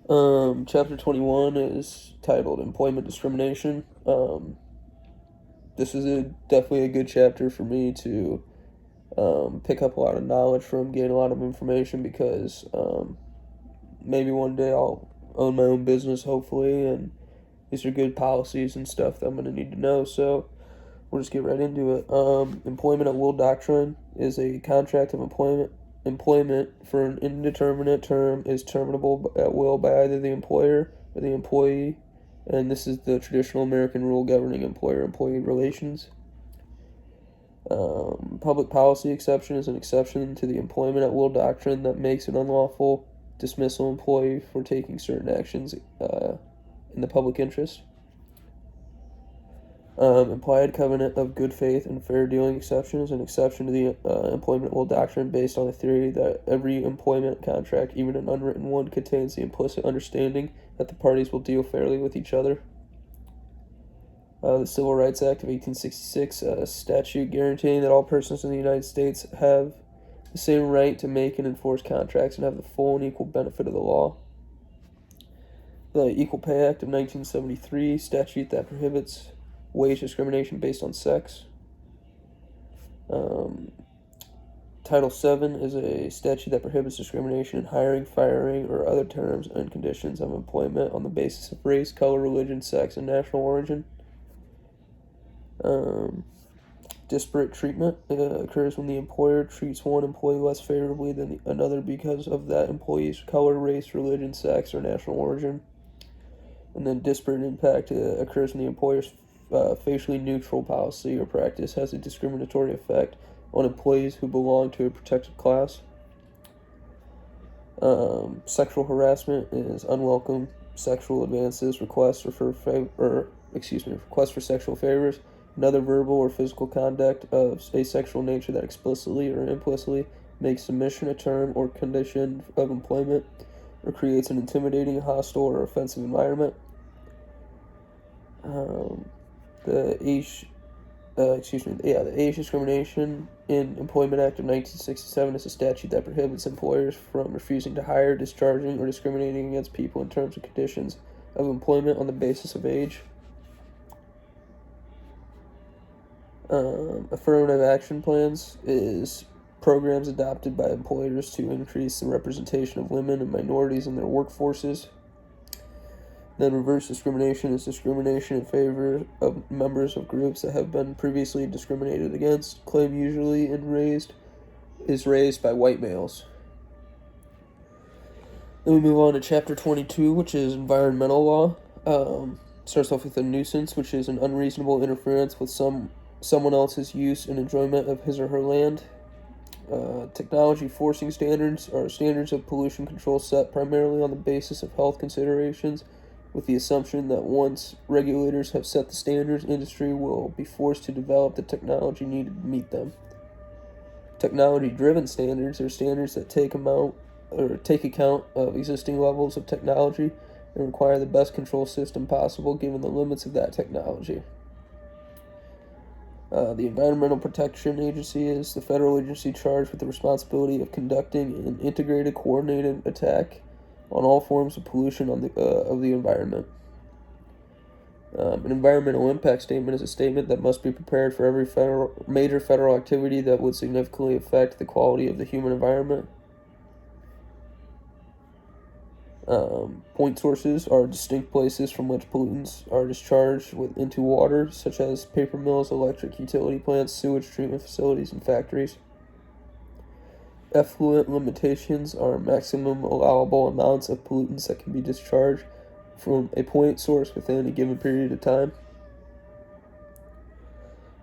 Chapter 21 is titled Employment Discrimination. This is definitely a good chapter for me to pick up a lot of knowledge from, gain a lot of information because maybe one day I'll own my own business, hopefully, and these are good policies and stuff that I'm going to need to know. So we'll just get right into it. Employment at will doctrine is a contract of employment. Employment for an indeterminate term is terminable at will by either the employer or the employee, and this is the traditional American rule governing employer-employee relations. Public policy exception is an exception to the employment at will doctrine that makes it unlawful dismissal employee for taking certain actions in the public interest. Implied covenant of good faith and fair dealing exception is an exception to the employment at will doctrine based on the theory that every employment contract, even an unwritten one, contains the implicit understanding that the parties will deal fairly with each other. The Civil Rights Act of 1866, a statute guaranteeing that all persons in the United States have the same right to make and enforce contracts and have the full and equal benefit of the law. The Equal Pay Act of 1973, statute that prohibits wage discrimination based on sex. Title VII is a statute that prohibits discrimination in hiring, firing, or other terms and conditions of employment on the basis of race, color, religion, sex, and national origin. Disparate treatment occurs when the employer treats one employee less favorably than another because of that employee's color, race, religion, sex, or national origin. And then disparate impact occurs when the employer's facially neutral policy or practice has a discriminatory effect on employees who belong to a protected class. Sexual harassment is unwelcome sexual advances, requests for sexual favors, and other verbal or physical conduct of a sexual nature that explicitly or implicitly makes submission a term or condition of employment or creates an intimidating, hostile, or offensive environment. The Age Discrimination in Employment Act of 1967 is a statute that prohibits employers from refusing to hire, discharging, or discriminating against people in terms and conditions of employment on the basis of age. Affirmative action plans is programs adopted by employers to increase the representation of women and minorities in their workforces. Then reverse discrimination is discrimination in favor of members of groups that have been previously discriminated against. Claim usually is raised by white males. Then we move on to Chapter 22, which is environmental law. Starts off with a nuisance, which is an unreasonable interference with someone else's use and enjoyment of his or her land. Technology forcing standards are standards of pollution control set primarily on the basis of health considerations, with the assumption that once regulators have set the standards, industry will be forced to develop the technology needed to meet them. Technology-driven standards are standards that take account of existing levels of technology and require the best control system possible given the limits of that technology. The Environmental Protection Agency is the federal agency charged with the responsibility of conducting an integrated, coordinated attack on all forms of pollution of the environment. An environmental impact statement is a statement that must be prepared for every major federal activity that would significantly affect the quality of the human environment. Point sources are distinct places from which pollutants are discharged into water, such as paper mills, electric utility plants, sewage treatment facilities, and factories. Effluent limitations are maximum allowable amounts of pollutants that can be discharged from a point source within a given period of time.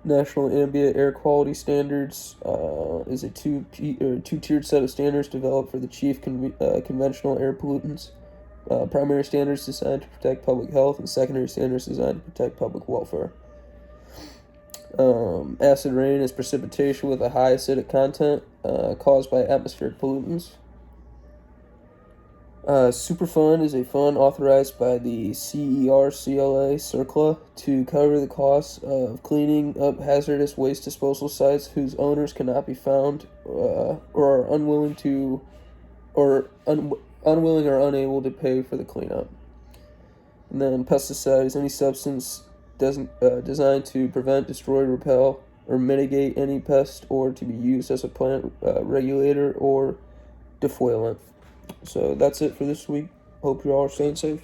National Ambient Air Quality Standards is a two-tiered set of standards developed for the chief conventional air pollutants. Primary standards designed to protect public health and secondary standards designed to protect public welfare. Acid rain is precipitation with a high acidic content caused by atmospheric pollutants. Superfund is a fund authorized by the CERCLA CERCLA to cover the costs of cleaning up hazardous waste disposal sites whose owners cannot be found or are unwilling to unwilling or unable to pay for the cleanup. And then pesticides, any substance designed to prevent, destroy, repel, or mitigate any pest, or to be used as a plant regulator or defoliant. So that's it for this week. Hope you all are staying safe.